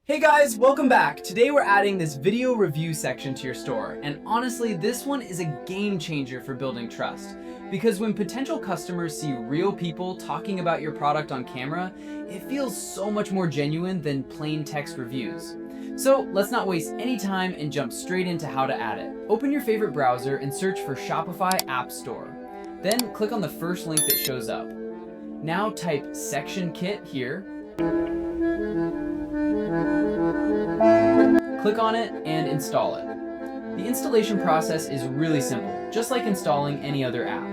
Hey guys, welcome back. Today we're adding this video review section to your store, and honestly, this one is a game changer for building trust. Because when potential customers see real people talking about your product on camera, it feels so much more genuine than plain text reviews. So let's not waste any time and jump straight into how to add it. Open your favorite browser and search for Shopify App Store. Then click on the first link that shows up. Now type Section Kit here. Click on it and install it. The installation process is really simple, just like installing any other app.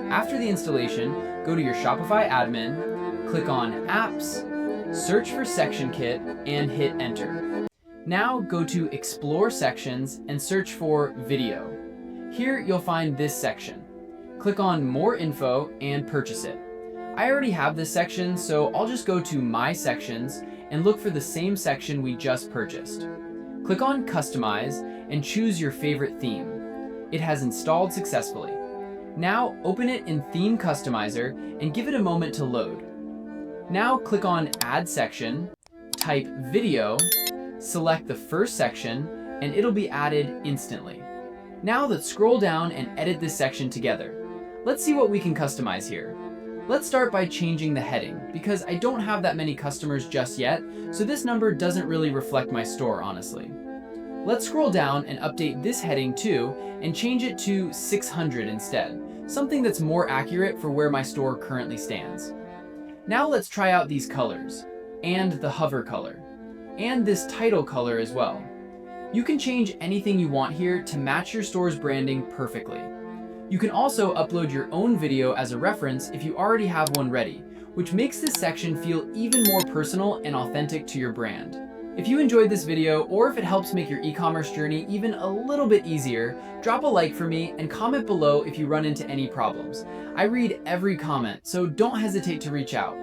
After the installation, go to your Shopify admin, click on Apps, search for Section Kit, and hit Enter. Now go to Explore Sections and search for Video. Here you'll find this section. Click on More Info and purchase it. I already have this section, so I'll just go to My Sections and look for the same section we just purchased. Click on Customize and choose your favorite theme. It has installed successfully. Now open it in Theme Customizer and give it a moment to load. Now click on Add Section, type Video, select the first section, and it'll be added instantly. Now let's scroll down and edit this section together. Let's see what we can customize here. Let's start by changing the heading, because I don't have that many customers just yet, so this number doesn't really reflect my store, honestly. Let's scroll down and update this heading too, and change it to 600 instead, something that's more accurate for where my store currently stands. Now let's try out these colors, and the hover color, and this title color as well. You can change anything you want here to match your store's branding perfectly. You can also upload your own video as a reference if you already have one ready, which makes this section feel even more personal and authentic to your brand. If you enjoyed this video, or if it helps make your e-commerce journey even a little bit easier, drop a like for me and comment below if you run into any problems. I read every comment, so don't hesitate to reach out.